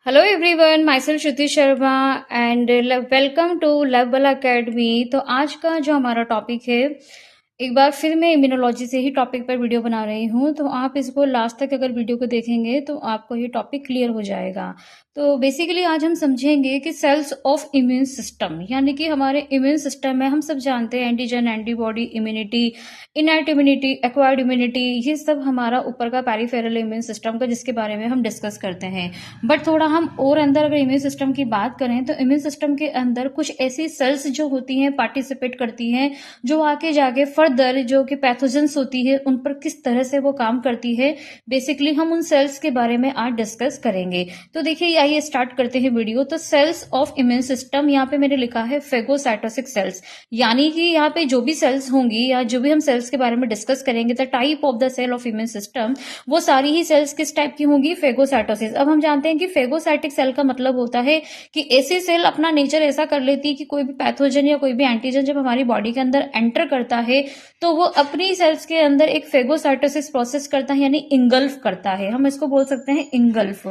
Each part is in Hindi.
Hello everyone, myself Shruti Sharma and welcome to level academy. तो आज का जो हमारा टॉपिक है, एक बार फिर मैं इम्यूनोलॉजी से ही टॉपिक पर वीडियो बना रही हूँ। तो आप इसको लास्ट तक अगर वीडियो को देखेंगे तो आपको ये टॉपिक क्लियर हो जाएगा। तो बेसिकली आज हम समझेंगे कि सेल्स ऑफ इम्यून सिस्टम, यानी कि हमारे इम्यून सिस्टम में हम सब जानते हैं antigen, antibody, immunity, innate immunity, acquired immunity, ये सब हमारा ऊपर का पेरिफेरल इम्यून सिस्टम का, जिसके बारे में हम डिस्कस करते हैं। बट थोड़ा हम और अंदर अगर इम्यून सिस्टम की बात करें तो इम्यून सिस्टम के अंदर कुछ ऐसी सेल्स जो होती हैं, पार्टिसिपेट करती हैं, जो आके जाके फर्दर जो कि पैथोजेंस होती है उन पर किस तरह से वो काम करती है। बेसिकली हम उन सेल्स के बारे में आज डिस्कस करेंगे। तो देखिए, आइए स्टार्ट करते हैं वीडियो। तो सेल्स ऑफ इम्यून सिस्टम, यहाँ पे मैंने लिखा है फेगोसाइटोसिक सेल्स, यानी कि यहाँ पे जो भी सेल्स होंगी या जो भी हम सेल्स के बारे में डिस्कस करेंगे, the type of the cell of immune system, वो सारी ही सेल्स किस टाइप की होंगी? फेगोसाइटोसिस। अब हम जानते हैं कि फेगोसाइटिक सेल का मतलब होता है कि ऐसी सेल अपना नेचर ऐसा कर लेती है कि कोई भी पैथोजन या कोई भी एंटीजन जब हमारी बॉडी के अंदर एंटर करता है तो वो अपनी सेल्स के अंदर एक फेगोसाइटोसिस प्रोसेस करता है, यानी इंगल्फ करता है। हम इसको बोल सकते हैं इंगल्फ।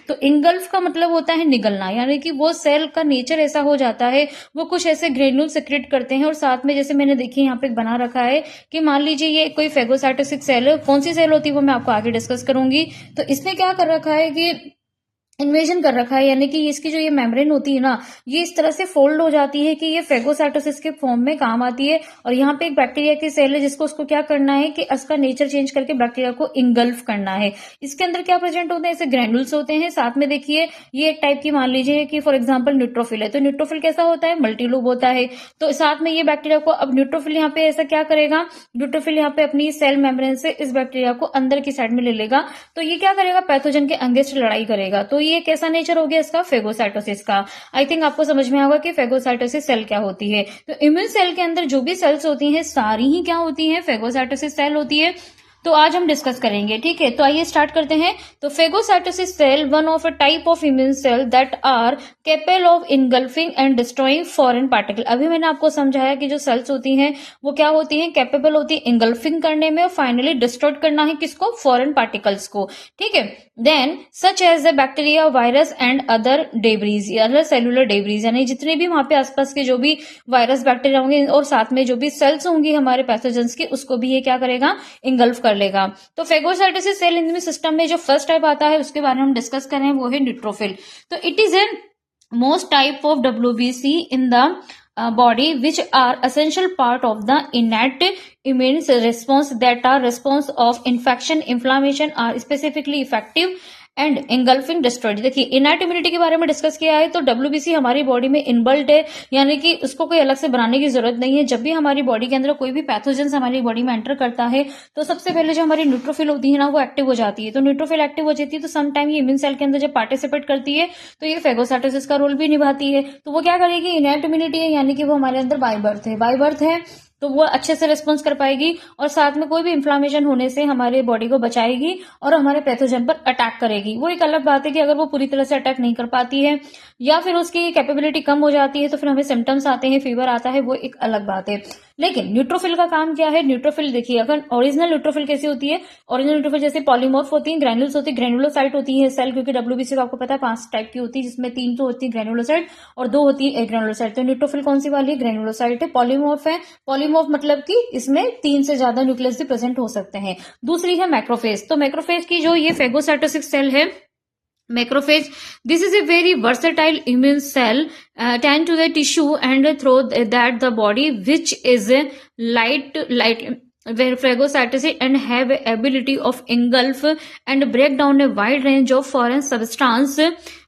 तो इंगल्फ का मतलब होता है निगलना, यानी कि वो सेल का नेचर ऐसा हो जाता है, वो कुछ ऐसे ग्रेन्यूल सिक्रेट करते हैं। और साथ में जैसे मैंने देखिए यहाँ पे बना रखा है कि मान लीजिए ये कोई फेगोसाइटोसिक सेल है, कौन सी सेल होती है वो मैं आपको आगे डिस्कस करूंगी। तो इसने क्या कर रखा है कि इन्वेजन कर रखा है, यानी कि इसकी जो ये मेम्ब्रेन होती है ना, ये इस तरह से फोल्ड हो जाती है कि ये फेगोसाइटोसिस के फॉर्म में काम आती है। और यहाँ पे एक बैक्टीरिया की सेल है जिसको उसको क्या करना है कि इसका नेचर चेंज करके बैक्टीरिया को इंगल्फ करना है। इसके अंदर क्या प्रेजेंट होते हैं? ऐसे ग्रैनुल्स होते हैं। साथ में देखिए ये एक टाइप की, मान लीजिए कि फॉर एग्जाम्पल न्यूट्रोफिल है, तो न्यूट्रोफिल कैसा होता है? मल्टीलोब होता है। तो साथ में ये बैक्टीरिया को, अब न्यूट्रोफिल यहाँ पे ऐसा क्या करेगा, न्यूट्रोफिल यहाँ पे अपनी सेल मेम्ब्रेन से इस बैक्टीरिया को अंदर की साइड में ले लेगा। तो ये क्या करेगा? पैथोजन के अगेंस्ट लड़ाई करेगा। तो ये कैसा नेचर हो गया इसका? फेगोसाइटोसिस का। आई थिंक आपको समझ में आएगा कि फेगोसाइटोसिस सेल क्या होती है। तो इम्यून सेल के अंदर जो भी सेल्स होती हैं सारी ही क्या होती हैं? फेगोसाइटोसिस सेल होती है। तो आज हम डिस्कस करेंगे, ठीक है। तो आइए स्टार्ट करते हैं। तो phagocytosis cell one of a type of immune cell that are capable of engulfing and destroying foreign particle. अभी मैंने आपको समझाया कि जो सेल्स होती हैं वो क्या होती हैं? कैपेबल होती है इनगल्फिंग करने में और फाइनली डिस्ट्रॉय करना है किसको? फॉरेन पार्टिकल्स को, ठीक है। Then such as the bacteria, virus and other debris, other cellular debris, यानी जितने भी वहां पे आसपास के जो भी वायरस, बैक्टीरिया होंगे और साथ में जो भी सेल्स होंगी हमारे पैथोजेंस की, उसको भी ये क्या करेगा? इंगल्फ कर लेगा। तो फेगोसाइटोसिस सेल इम्यून सिस्टम में जो फर्स्ट टाइप आता है उसके बारे में हम डिस्कस कर रहे हैं, वो है न्यूट्रोफिल। तो it is an most type of WBC in the body which are essential part of the innate immune response that are response of infection, inflammation are specifically effective and engulfing destroyed. देखिए, इनएट इम्यूनिटी के बारे में डिस्कस किया है। तो WBC हमारी बॉडी में इनबिल्ट है, यानी कि उसको कोई अलग से बनाने की जरूरत नहीं है। जब भी हमारी बॉडी के अंदर कोई भी पैथोजेंस हमारी बॉडी में एंटर करता है तो सबसे पहले जो हमारी न्यूट्रोफिल होती है ना, वो एक्टिव हो जाती है। तो न्यूट्रोफिल एक्टिव हो जाती है तो सम टाइम ये इम्यून सेल के अंदर जब पार्टिसिपेट करती है तो ये फेगोसाइटोसिस का रोल भी निभाती है। तो वो क्या करेगी? इनएट इम्यूनिटी है, यानी कि वो हमारे अंदर बाय बर्थ है, बाय बर्थ है, तो वो अच्छे से रिस्पॉन्स कर पाएगी और साथ में कोई भी इन्फ्लामेशन होने से हमारे बॉडी को बचाएगी और हमारे पैथोजन पर अटैक करेगी। वो एक अलग बात है कि अगर वो पूरी तरह से अटैक नहीं कर पाती है या फिर उसकी कैपेबिलिटी कम हो जाती है तो फिर हमें सिम्टम्स आते हैं, फीवर आता है, वो एक अलग बात है। लेकिन न्यूट्रोफिल का काम क्या है? न्यूट्रोफिल देखिए, अगर ओरिजिनल न्यूट्रोफिल कैसी होती है? ओरिजिनल न्यूट्रोफिल जैसे पॉलीमॉर्फ होती है, ग्रैनुल्स होती है, ग्रैनुलोसाइट होती है सेल, क्योंकि WBC का आपको पता है 5 टाइप की होती है, जिसमें 3 तो होती है ग्रैनुलोसाइट और 2 होती है एग्रैनुलोसाइट। तो न्यूट्रोफिल कौन सी वाली है? ग्रैनुलोसाइट है। पॉलीमॉर्फ है, पॉलीमॉर्फ मतलब कि इसमें 3 से ज्यादा न्यूक्लियस भी प्रेजेंट हो सकते हैं। दूसरी है मैक्रोफेज। तो मैक्रोफेज की जो ये फेगोसाइटोसिक सेल है, macrophage, this is a very versatile immune cell attached to the tissue and through that the body which is light where phagocytosis and have a ability of engulf and break down a wide range of foreign substance.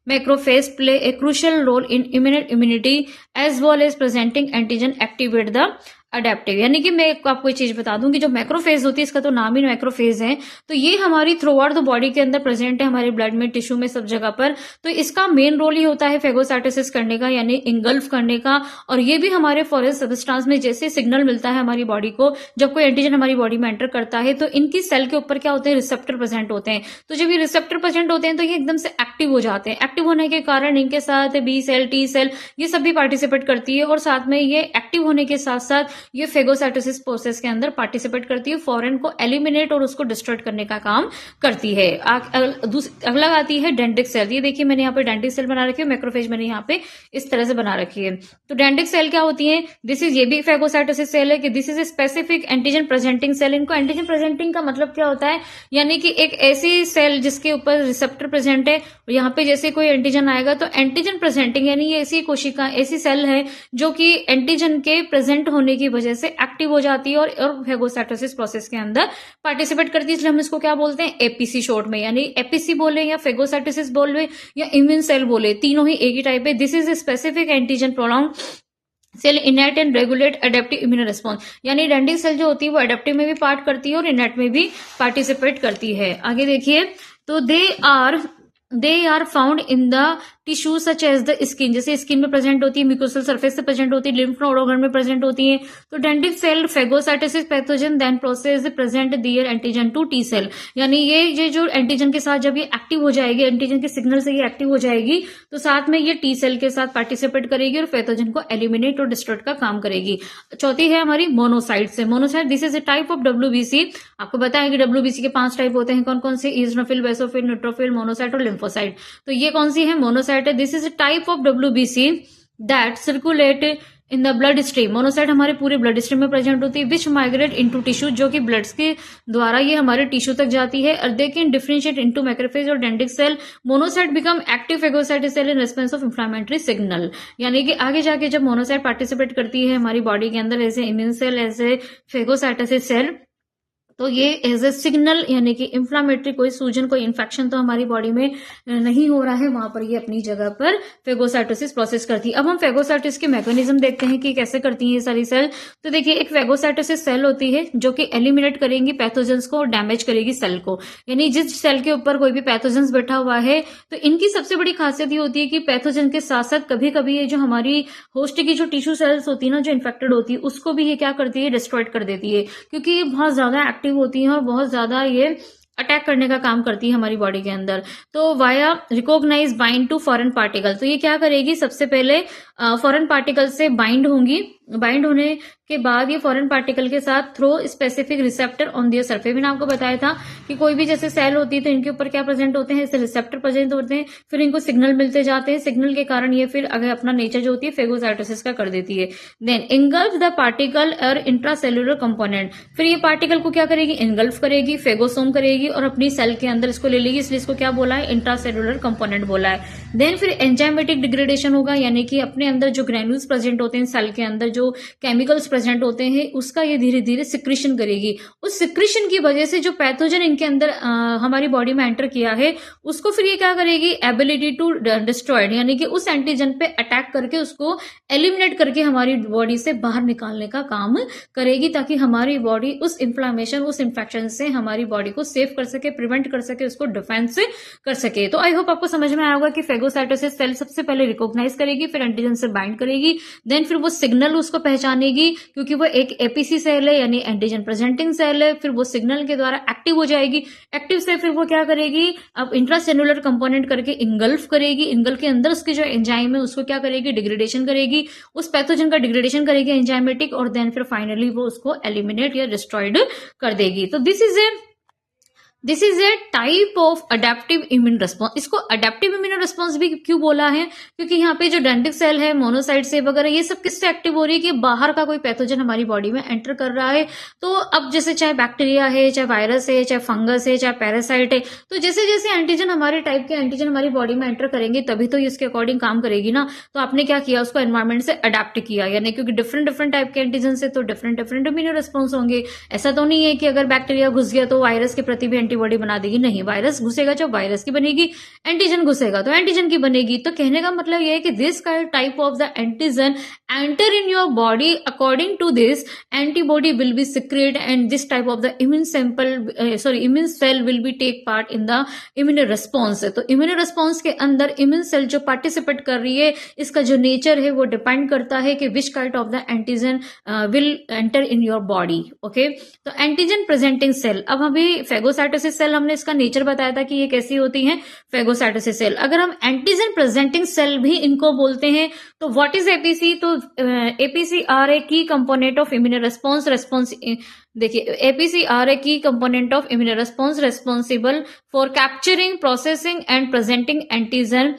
Macrophage play a crucial role in immunity as well as presenting antigen activate the adaptive. यानी कि मैं आपको एक चीज बता दूं कि जो मैक्रोफेज होती है, इसका तो नाम ही मैक्रोफेज है, तो ये हमारी थ्रू आउट द बॉडी के अंदर प्रेजेंट है, हमारे ब्लड में, टिश्यू में, सब जगह पर। तो इसका मेन रोल ही होता है फेगोसाइटोसिस करने का, यानी इंगल्फ करने का। और ये भी हमारे फॉरेन सब्सटेंस में जैसे सिग्नल मिलता है हमारी बॉडी को, जब कोई एंटीजन हमारी बॉडी में एंटर करता है तो इनकी सेल के ऊपर क्या होते हैं? रिसेप्टर प्रेजेंट होते हैं। तो जब ये रिसेप्टर प्रेजेंट होते हैं तो ये एकदम से एक्टिव एक्टिव हो जाते हैं। एक्टिव होने के कारण इनके साथ बी सेल, टी सेल ये सब भी पार्टिसिपेट करती है और साथ में ये एक्टिव होने के साथ साथ ये फेगोसाइटोसिस प्रोसेस के अंदर पार्टिसिपेट करती है, फॉरेन को एलिमिनेट और उसको डिस्ट्रॉय करने का काम करती है। अगला आती है डेंड्रिटिक सेल। ये देखिए मैंने यहाँ पे डेंड्रिटिक सेल बना रखी है, मैक्रोफेज मैंने यहाँ पे इस तरह से बना रखी है। तो डेंड्रिटिक सेल क्या होती है? दिस इज, ये भी फेगोसाइटोसिस सेल है कि this is a specific antigen presenting cell. इनको एंटीजन प्रेजेंटिंग का मतलब क्या होता है? यानी कि एक ऐसी सेल जिसके ऊपर रिसेप्टर प्रेजेंट है, यहाँ पे जैसे कोई एंटीजन आएगा तो एंटीजन प्रेजेंटिंग, यानी ये ऐसी कोशिका, ऐसी सेल है जो कि एंटीजन के प्रेजेंट होने की वजह से एक्टिव हो जाती है और फेगोसाइटोसिस प्रोसेस के अंदर पार्टिसिपेट करती है। इसलिए हम इसको क्या बोलते हैं? एपीसी शॉर्ट में, यानी एपीसी बोले या फेगोसाइटोसिस बोले या इम्यून सेल बोले, तीनों ही एक ही टाइप है। This is a specific antigen prolong cell innate and regulate adaptive immune response. यानी डेंड्रिटिक सेल जो होती है वो एडेप्टिव में भी पार्ट करती है और इनेट में भी पार्टिसिपेट करती है। आगे देखिए, तो they are found in the tissue such as the skin. जैसे स्किन में प्रेजेंट होती है, म्यूकोसल सरफेस से प्रेजेंट होती है, लिम्फ नोड ऑर्गन में प्रेजेंट होती है। तो dendritic cell phagocytosis pathogen then process present their antigen to T cell. यानी ये जो एंटीजन के साथ जब ये एक्टिव हो जाएगी, एंटीजन के सिग्नल से ये एक्टिव हो जाएगी, तो साथ में ये टी सेल के साथ पार्टिसिपेट करेगी और पैथोजन को एलिमिनेट और डिस्ट्रॉय का काम करेगी। चौथी है हमारी मोनोसाइट से। Monocyte, this is A type of WBC. आपको बताया कि डब्ल्यूबीसी के 5 टाइप होते हैं। कौन कौन से? इजनोफिल, बेसोफिल, न्यूट्रोफिल, मोनोसाइट और लिम्फोसाइट। तो ये कौन सी है? मोनोसाइट है। This is A type of WBC that circulate in the blood stream. Monocyte हमारे पूरे ब्लड स्ट्रीम में प्रेजेंट होती है, विच माइग्रेट इनटू टिश्यू, जो कि ब्लड के द्वारा ये हमारे टिश्यू तक जाती है। और they can differentiate into macrophage और dendritic cell. Monocyte become active phagocytic cell in response of inflammatory signal. यानी कि आगे जाके जब मोनोसाइट पार्टिसिपेट करती है हमारी बॉडी के अंदर, ऐसे इम्यून सेल, ऐसे फेगोसाइटोसिस सेल, तो ये एज ए सिग्नल, यानी कि इंफ्लामेटरी, कोई सूजन, कोई इन्फेक्शन तो हमारी बॉडी में नहीं हो रहा है, वहां पर ये अपनी जगह पर फेगोसाइटोसिस प्रोसेस करती है। अब हम फेगोसाइटोसिस के मैकेनिज्म देखते हैं कि कैसे करती है ये सारी सेल। तो देखिए, एक फेगोसाइटोसिस सेल होती है जो कि एलिमिनेट करेंगी पैथोजेंस को और डैमेज करेगी सेल को। यानी जिस सेल के ऊपर कोई भी पैथोजेंस बैठा हुआ है, तो इनकी सबसे बड़ी खासियत ये होती है कि पैथोजन के साथ साथ कभी कभी ये जो हमारी होस्ट की जो टिश्यू सेल्स होती है ना, जो इन्फेक्टेड होती है, उसको भी ये क्या करती है? डिस्ट्रॉय कर देती है, क्योंकि ये बहुत ज्यादा एक्टिव होती है और बहुत ज्यादा ये अटैक करने का काम करती है हमारी बॉडी के अंदर। तो via recognise bind to foreign particle. तो ये क्या करेगी? सबसे पहले फॉरेन पार्टिकल से बाइंड होंगी। बाइंड होने के बाद ये फॉरेन पार्टिकल के साथ through specific receptor on their surface. मैंने आपको बताया था कि कोई भी जैसे सेल होती है तो इनके ऊपर क्या प्रेजेंट होते हैं? ऐसे रिसेप्टर प्रेजेंट होते हैं, फिर इनको सिग्नल मिलते जाते हैं। सिग्नल के कारण ये फिर अगर अपना नेचर जो होती है फेगोसाइटोसिस का कर देती है। देन इंगल्फ द पार्टिकल और इंट्रासेल्युलर कंपोनेंट। फिर ये पार्टिकल को क्या करेगी? इंगल्फ करेगी, फेगोसोम करेगी और अपनी सेल के अंदर इसको ले लेगी, इसलिए इसको क्या बोला है? इंट्रासेल्युलर कंपोनेंट बोला है। देन फिर एंजाइमेटिक डिग्रेडेशन होगा, यानी कि अपने अंदर जो ग्रैन्यूल्स प्रेजेंट होते हैं सेल के अंदर, जो केमिकल्स प्रेजेंट होते हैं, उसका ये धीरे धीरे सिक्रीशन करेगी। उस सिक्रीशन की वजह से जो पैथोजन इनके अंदर हमारी बॉडी में एंटर किया है, उसको फिर ये क्या करेगी? एबिलिटी टू डिस्ट्रॉयड, यानी कि उस एंटीजन पे अटैक करके उसको एलिमिनेट करके हमारी बॉडी से बाहर निकालने का काम करेगी, ताकि हमारी बॉडी उस इन्फ्लामेशन, उस इन्फेक्शन से हमारी बॉडी को सेव कर सके, प्रिवेंट कर सके, उसको डिफेंस कर सके। तो आई होप आपको समझ में आया होगा कि फेगोसाइटोसिस सेल सबसे पहले रिकॉग्नाइज करेगी, फिर एंटीजन से बाइंड करेगी, देन फिर वो सिग्नल उसको पहचानेगी, क्योंकि वो एक एपीसी सेल है यानी एंटीजन प्रेजेंटिंग सेल है। फिर वो सिग्नल के द्वारा एक्टिव हो जाएगी। एक्टिव से फिर वो क्या करेगी? अब इंट्रासेलुलर कंपोनेंट करके इंगल्फ करेगी। इंगल्फ के अंदर उसके जो एंजाइम है उसको क्या करेगी? डिग्रेडेशन करेगी, उस पैथोजन का डिग्रेडेशन करेगी एंजाइमेटिक, और देन फिर फाइनली वो उसको एलिमिनेट या डिस्ट्रॉयड कर देगी। तो this is A type of adaptive immune response. इसको अडेप्टिव इम्यून रिस्पॉन्स भी क्यों बोला है? क्योंकि यहाँ पे जो डेंड्रिटिक सेल है, मोनोसाइट से वगैरह, ये सब किससे एक्टिव हो रही है कि बाहर का कोई पैथोजन हमारी बॉडी में एंटर कर रहा है। तो अब जैसे चाहे बैक्टीरिया है, चाहे वायरस है, चाहे फंगस है, चाहे पैरासाइट है, तो जैसे जैसे एंटीजन, हमारे टाइप के एंटीजन हमारी बॉडी में एंटर करेंगे तभी तो इसके अकॉर्डिंग काम करेगी ना। तो आपने क्या किया? उसको एनवायरमेंट से अडेप्ट किया, यानी क्योंकि डिफरेंट डिफरेंट टाइप के एंटीजन से तो डिफरेंट डिफरेंट इम्यून रिस्पॉन्स होंगे। ऐसा तो नहीं है कि अगर बैक्टीरिया घुस गया तो वायरस के प्रति भी एंटीबॉडी बना देगी, नहीं। वायरस घुसेगा जो वायरस की बनेगी, एंटीजन घुसेगा तो एंटीजन की बनेगी। तो कहने का मतलब यह है कि this type of the antigen enter in your body, according to this antibody will be secrete and this type of the immune cell will be take part in the immune response. तो इम्यून रिस्पॉन्स के अंदर इम्यून सेल जो पार्टिसिपेट कर रही है, इसका जो नेचर है वो डिपेंड करता है कि which kind of the antigen will enter in your body. Okay, तो एंटीजन प्रेजेंटिंग सेल। अब अभी फेगोसाइटोसिस फेगोसाइटोसिस सेल, हमने इसका नेचर बताया था कि ये कैसी होती हैं, फेगोसाइटोसिस सेल। अगर हम एंटीजन प्रेजेंटिंग सेल भी इनको बोलते हैं, तो व्हाट इज एपीसी? तो APC are a key component of immune response देखिए, APC are a key component of immune response responsible for capturing, processing and presenting antigen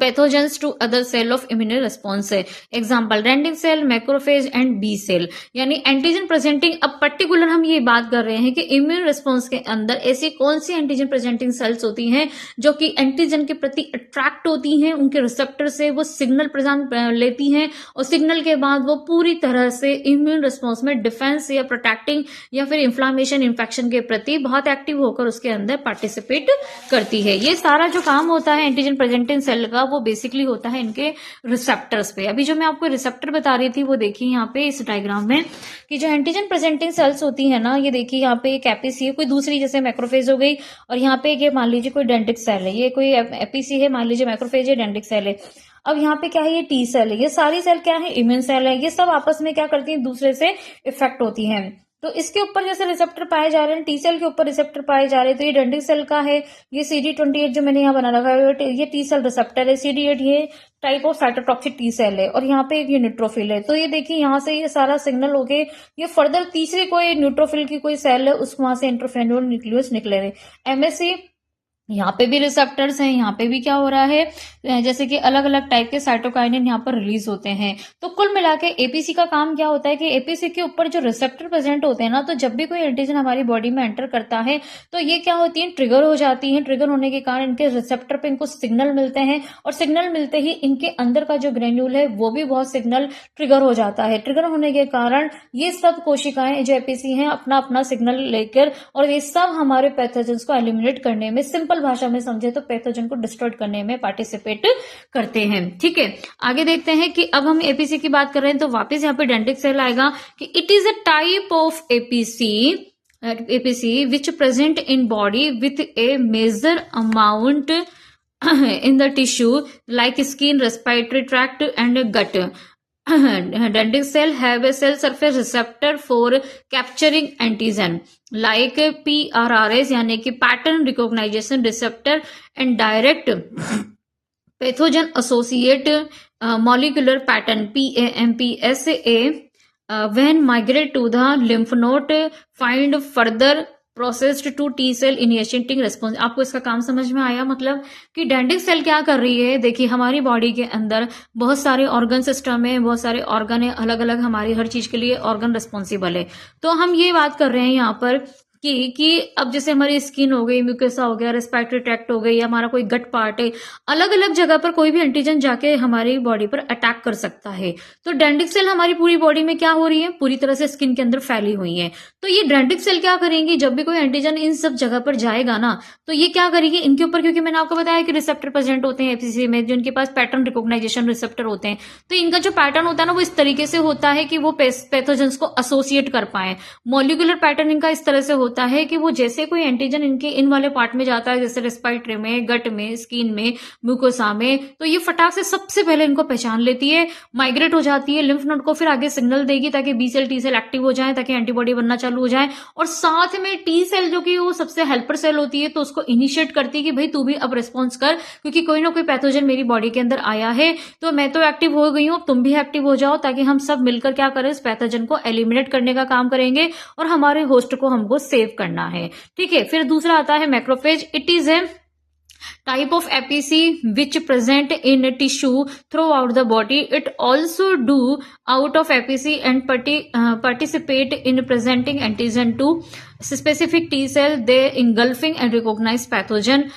pathogens to other cell of immune response है। एग्जाम्पल रेंडिंग cell, macrophage and B cell. यानी एंटीजन प्रेजेंटिंग, अब पर्टिकुलर हम ये बात कर रहे हैं कि इम्यून रिस्पॉन्स के अंदर ऐसी कौन सी एंटीजन प्रेजेंटिंग सेल्स होती हैं जो कि एंटीजन के प्रति अट्रैक्ट होती हैं, उनके रिसेप्टर से वो सिग्नल प्रेजेंट लेती हैं और सिग्नल के बाद वो पूरी तरह से इम्यून रिस्पॉन्स में डिफेंस या प्रोटेक्टिंग या फिर इन्फ्लामेशन, इन्फेक्शन के प्रति बहुत एक्टिव होकर उसके अंदर पार्टिसिपेट करती है। ये सारा जो काम होता है एंटीजन प्रेजेंटिंग सेल का, वो बेसिकली होता है इनके रिसेप्टर्स पे। अभी जो मैं आपको रिसेप्टर बता रही थी वो देखिए यहाँ पे इस डायग्राम में कि जो एंटीजन प्रेजेंटिंग सेल्स होती है ना, ये देखिए यहाँ पे एक एपीसी है, कोई दूसरी जैसे मैक्रोफेज हो गई, और यहाँ पे ये मान लीजिए कोई डेंड्रिटिक सेल है, ये कोई एपीसी है, मान लीजिए मैक्रोफेज है, डेंड्रिटिक सेल है। अब यहाँ पे क्या है, ये टी सेल है, ये सारी सेल क्या है, इम्यून सेल है। ये सब आपस में क्या करती है, दूसरे से इफेक्ट होती है। तो इसके ऊपर जैसे रिसेप्टर पाए जा रहे हैं, टी सेल के ऊपर रिसेप्टर पाए जा रहे हैं, तो ये डेंड्रिटिक सेल का है, ये CD28 जो मैंने यहाँ बना रखा है, ये टी सेल रिसेप्टर है। CD8 ये type of cytotoxic T cell है, और यहाँ पे ये न्यूट्रोफिल है। तो ये देखिए यहाँ से ये सारा सिग्नल हो गए, ये फर्दर तीसरी कोई न्यूट्रोफिल की कोई सेल है, उसको वहां से इंटरफेरोन न्यूक्लियस निकले रहे। MSC यहाँ पे भी रिसेप्टर्स हैं, यहाँ पे भी क्या हो रहा है, जैसे कि अलग अलग टाइप के साइटोकाइनिन यहाँ पर रिलीज होते हैं। तो कुल मिला के एपीसी का काम क्या होता है कि एपीसी के ऊपर जो रिसेप्टर प्रेजेंट होते हैं ना, तो जब भी कोई एंटीजन हमारी बॉडी में एंटर करता है तो ये क्या होती है, ट्रिगर हो जाती है। ट्रिगर होने के कारण इनके रिसेप्टर पे इनको सिग्नल मिलते हैं, और सिग्नल मिलते ही इनके अंदर का जो ग्रेन्यूल है वो भी बहुत सिग्नल ट्रिगर हो जाता है। ट्रिगर होने के कारण ये सब कोशिकाएं जो एपीसी हैं अपना अपना सिग्नल लेकर, और ये सब हमारे पैथोजेंस को एलिमिनेट करने में, सिंपल भाषा में समझे तो पैथोजन को डिस्ट्रॉय करने में पार्टिसिपेट करते हैं। ठीक है, आगे देखते हैं कि अब हम एपीसी की बात कर रहे हैं, तो वापस यहाँ पे डेंड्रिटिक सेल आएगा कि it is a type of APC which present in body with a major amount in the tissue like skin, respiratory tract and gut. Dendritic cell have a cell surface receptor for capturing antigen like PRRS यानी कि pattern recognition receptor and direct pathogen associate molecular pattern PAMPSA when migrate to the lymph node find further processed to T cell initiating response. आपको इसका काम समझ में आया? मतलब कि डेंड्रिटिक सेल क्या कर रही है, देखिए हमारी बॉडी के अंदर बहुत सारे ऑर्गन सिस्टम है, बहुत सारे ऑर्गन है, अलग अलग हमारी हर चीज के लिए ऑर्गन रिस्पॉन्सिबल है। तो हम ये बात कर रहे हैं यहाँ पर कि अब जैसे हमारी स्किन हो गई, म्यूकोसा हो गया, रेस्पिरेटरी ट्रैक्ट हो गई, हमारा कोई गट पार्ट है, अलग अलग जगह पर कोई भी एंटीजन जाके हमारी बॉडी पर अटैक कर सकता है। तो डेंड्रिटिक सेल हमारी पूरी बॉडी में क्या हो रही है, पूरी तरह से स्किन के अंदर फैली हुई है। तो ये डेंड्रिटिक सेल क्या करेंगी, जब भी कोई एंटीजन इन सब जगह पर जाएगा ना, तो ये क्या करेगी, इनके ऊपर, क्योंकि मैंने आपको बताया कि रिसेप्टर प्रेजेंट होते हैं एपीसी में, जिनके पास पैटर्न रिकॉग्नाइजेशन रिसेप्टर होते हैं, तो इनका जो पैटर्न होता है ना, वो इस तरीके से होता है कि वो पैथोजेंस को एसोसिएट कर पाए। मॉलिक्यूलर पैटर्न इनका इस तरह से होता है कि वो जैसे कोई एंटीजन इनके इन वाले पार्ट में जाता है, जैसे रेस्पिरेटरी में, गट में, स्किन में, म्यूकोसा में, तो ये फटाक से सबसे पहले इनको पहचान लेती है, माइग्रेट हो जाती है लिम्फ नोड को, फिर आगे सिग्नल देगी ताकि B cell T cell active हो जाए, ताकि एंटीबॉडी बनना चालू हो जाए। और साथ में टी सेल जो कि वो सबसे हेल्पर सेल होती है, तो उसको इनिशिएट करती है कि भाई तू भी अब रिस्पॉन्स कर, क्योंकि कोई ना कोई पैथोजन मेरी बॉडी के अंदर आया है, तो मैं तो एक्टिव हो गई हूं, तुम भी एक्टिव हो जाओ, ताकि हम सब मिलकर क्या करें, इस पैथोजन को एलिमिनेट करने का काम करेंगे और हमारे होस्ट को हमको सेव करना है। ठीक है, फिर दूसरा आता है macrophage. It is a type of APC which present in tissue throughout the body. It also do out of APC and participate in presenting antigen to specific T cell. They engulfing and recognize pathogen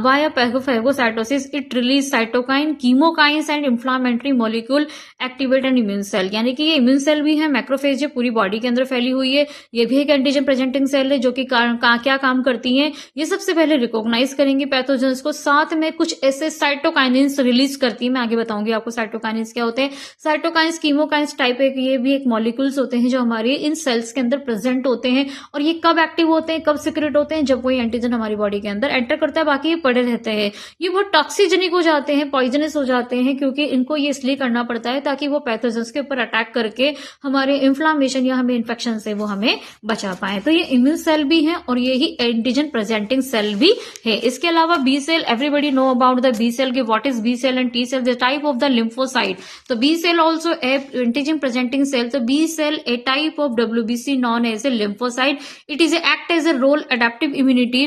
via phagocytosis. It release cytokine, chemokines and inflammatory molecule activate an immune cell. यानी कि ये इम्यून सेल भी है, मैक्रोफेज जो पूरी बॉडी के अंदर फैली हुई है, ये भी एक एंटीजन प्रेजेंटिंग सेल है, जो कि क्या काम करती हैं, ये सबसे पहले रिकॉग्नाइज करेंगी पैथोजेंस को, साथ में कुछ ऐसे साइटोकाइनिन्स रिलीज करती है। मैं आगे बताऊंगी आपको साइटोकाइनिन्स क्या होते हैं। साइटोकाइन्स कीमोकाइन्स टाइप है, ये भी एक मॉलिक्यूल्स होते हैं जो हमारे इन सेल्स के अंदर प्रेजेंट होते हैं, और ये कब एक्टिव होते हैं, कब सिक्रेट होते हैं, जब कोई एंटीजन हमारी बॉडी के अंदर एंटर करता है, बाकी ये पड़े रहते हैं। ये बहुत टॉक्सिजेनिक हो जाते हैं, पॉइजनस हो जाते हैं, क्योंकि इनको ये इसलिए करना पड़ता है ताकि वो पैथोजेंस के ऊपर अटैक करके हमारे इन्फ्लामेशन या हमें इन्फेक्शन से वो हमें बचा पाए। तो ये इम्यून सेल भी है और ये ही एंटीजन प्रेजेंटिंग सेल भी है। इसके अलावा B cell, everybody know about the B cell, what is B cell and T cell, the type of the lymphocyte. तो B cell also antigen presenting cell. तो B cell a type of WBC known as a lymphocyte. It is act as a role adaptive immunity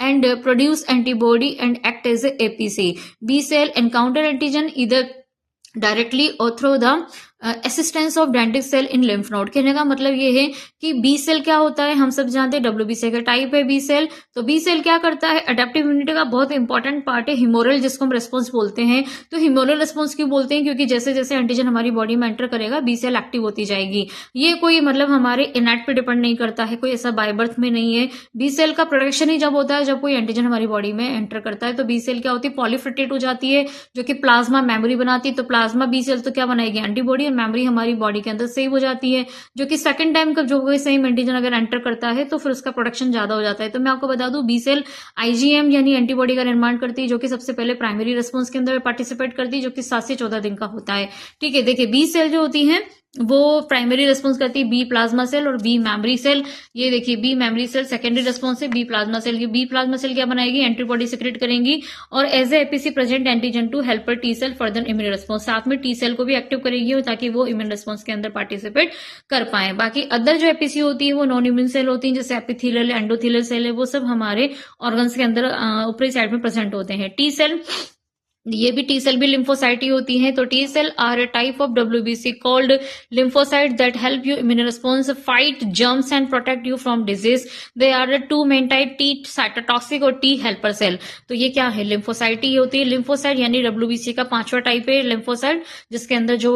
and produce antibody and act as a APC. B cell encounter antigen either directly or through the assistance of डेंटिक सेल इन लिम्फ नोड। कहने का मतलब ये है कि बी सेल क्या होता है, हम सब जानते हैं WBC का टाइप है बी सेल। तो बी सेल क्या करता है, अडेप्टिव इम्यूनिटी का बहुत इंपॉर्टेंट पार्ट है। हिमोरल जिसको हम रेस्पॉन्स बोलते हैं, तो हिमोरल रेस्पॉन्स क्यों बोलते हैं, क्योंकि जैसे जैसे एंटीजन हमारी बॉडी में एंटर करेगा बी सेल एक्टिव होती जाएगी। ये कोई मतलब हमारे इनेट पे डिपेंड नहीं करता है, कोई ऐसा बाय बर्थ में नहीं है। बी सेल का प्रोडक्शन ही जब होता है जब कोई एंटीजन हमारी बॉडी में एंटर करता है। तो बी सेल क्या होती है, पॉलीफ्रेटेट हो जाती है, जो कि प्लाज्मा मेमोरी बनाती है। तो प्लाज्मा बी सेल तो क्या बनाएगी, एंटीबॉडी, और मेमोरी हमारी बॉडी के अंदर सेव हो जाती है, जो कि सेकंड टाइम का जो कोई सेम एंटीजन अगर एंटर करता है तो फिर उसका प्रोडक्शन ज्यादा हो जाता है। तो मैं आपको बता दूं, बी सेल आईजीएम यानी एंटीबॉडी का निर्माण करती है, जो कि सबसे पहले प्राइमरी रिस्पॉन्स के अंदर पार्टिसिपेट करती है, जो कि 7 से 14 दिन का होता है। ठीक है, देखिए बी सेल जो होती है वो प्राइमरी रिस्पॉन्स करती है बी प्लाज्मा सेल और बी मेमोरी सेल। ये देखिए B memory cell secondary response है बी प्लाज्मा सेल। ये बी प्लाज्मा सेल क्या बनाएगी, एंटीबॉडी सिक्रेट करेंगी और as a APC present antigen to helper T cell further immune response. साथ में टी सेल को भी एक्टिव करेगी ताकि वो इम्यून रिस्पॉन्स के अंदर पार्टिसिपेट कर पाए। बाकी अदर जो एपीसी होती है वो नॉन इम्यून सेल होती है, जैसे एपिथेलियल एंडोथेलियल सेल है, वो सब हमारे ऑर्गन्स के अंदर ऊपरी साइड में प्रेजेंट होते हैं। टी सेल, ये भी टी सेल भी लिम्फोसाइट ही होती हैं। तो T cell are a type of WBC called lymphocyte that help you immune response, fight germs and protect you from disease. They are the two main type, T cytotoxic और टी हेल्पर सेल। तो ये क्या है, लिम्फोसाइट ही होती है। लिम्फोसाइट यानी WBC का 5वां टाइप है लिम्फोसाइट, जिसके अंदर जो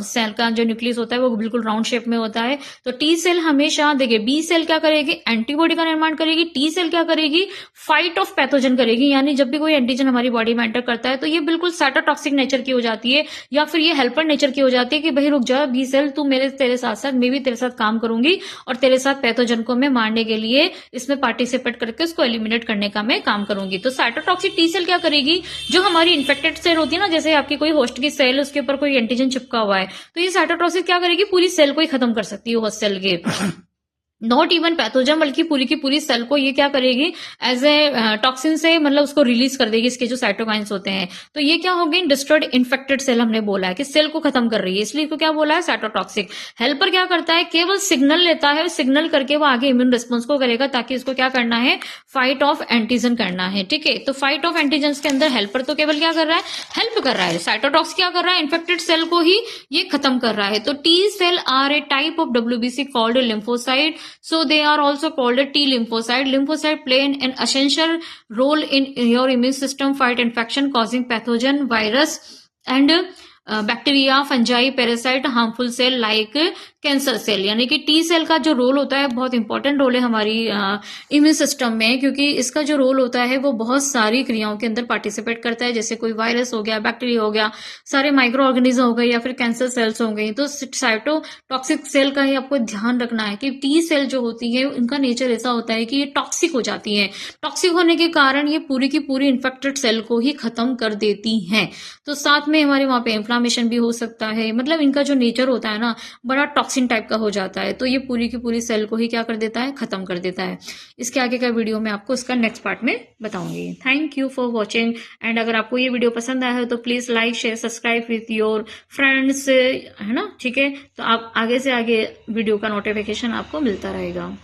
सेल का जो न्यूक्लियस होता है वो बिल्कुल राउंड शेप में होता है। तो टी सेल हमेशा देखिए, बी सेल क्या करेगी, एंटीबॉडी का निर्माण करेगी। टी सेल क्या करेगी, फाइट ऑफ पैथोजन करेगी, यानी जब भी कोई एंटीजन हमारी बॉडी में एंटर करता है तो ये बिल्कुल साइटोटॉक्सिक नेचर की हो जाती है, या फिर ये हेल्पर नेचर की हो जाती है कि भाई रुक जा बी सेल, तू तेरे साथ साथ मैं भी तेरे साथ काम करूंगी और तेरे साथ पैथोजन को मैं मारने के लिए इसमें पार्टिसिपेट करके उसको एलिमिनेट करने का मैं काम करूंगी। तो साइटोटॉक्सिक टी सेल क्या करेगी, जो हमारी इन्फेक्टेड सेल होती है ना, जैसे आपकी कोई होस्ट की सेल, उसके ऊपर कोई एंटीजन चिपका हुआ है, तो ये साइटोटॉक्सिक क्या करेगी, पूरी सेल को ही खत्म कर सकती है होस्ट सेल के, नॉट इवन पैथोजन, बल्कि पूरी की पूरी सेल को ये क्या करेगी, एज ए टॉक्सिन से मतलब उसको रिलीज कर देगी, इसके जो साइटोकाइंस होते हैं। तो ये क्या हो गई, डिस्ट्रॉयड इन्फेक्टेड सेल हमने बोला है कि सेल को खत्म कर रही है, इसलिए को क्या बोला है, साइटोटॉक्सिक। हेल्पर क्या करता है, केवल सिग्नल लेता है, सिग्नल करके वो आगे इम्यून रिस्पॉन्स को करेगा, ताकि इसको क्या करना है, फाइट ऑफ एंटीजन करना है। ठीक है, तो फाइट ऑफ एंटीजन के अंदर हेल्पर तो केवल क्या कर रहा है, हेल्प कर रहा है। साइटोटॉक्सिक क्या कर रहा है, इन्फेक्टेड सेल को ही ये खत्म कर रहा है। तो T cell are a type of WBC called lymphocyte, so they are also called a T lymphocyte. Lymphocyte play an essential role in your immune system, fight infection causing pathogen, virus and bacteria, fungi, parasite, harmful cell like cancer cell. यानी कि टी सेल का जो रोल होता है बहुत इंपॉर्टेंट रोल है हमारी इम्यून सिस्टम में, क्योंकि इसका जो रोल होता है वो बहुत सारी क्रियाओं के अंदर पार्टिसिपेट करता है, जैसे कोई वायरस हो गया, बैक्टीरिया हो गया, सारे माइक्रो ऑर्गेनिज्म हो गए, या फिर कैंसर सेल्स हो गई। तो साइटोटॉक्सिक सेल का ही आपको ध्यान रखना है कि टी सेल जो होती है उनका नेचर ऐसा होता है कि ये टॉक्सिक हो जाती है। टॉक्सिक होने के कारण ये पूरी की पूरी इन्फेक्टेड सेल को ही खत्म कर देती हैं। तो साथ में हमारे वहां पे इन्फ्लामेशन भी हो सकता है, मतलब इनका जो नेचर होता है ना बड़ा टॉक्सिन टाइप का हो जाता है, तो ये पूरी की पूरी सेल को ही क्या कर देता है, खत्म कर देता है। इसके आगे का वीडियो मैं आपको इसका नेक्स्ट पार्ट में बताऊंगी। Thank you for watching, and अगर आपको ये वीडियो पसंद आया है तो please like share subscribe with your friends, है ना। ठीक है, तो आप आगे से आगे वीडियो का नोटिफिकेशन आपको मिलता रहेगा।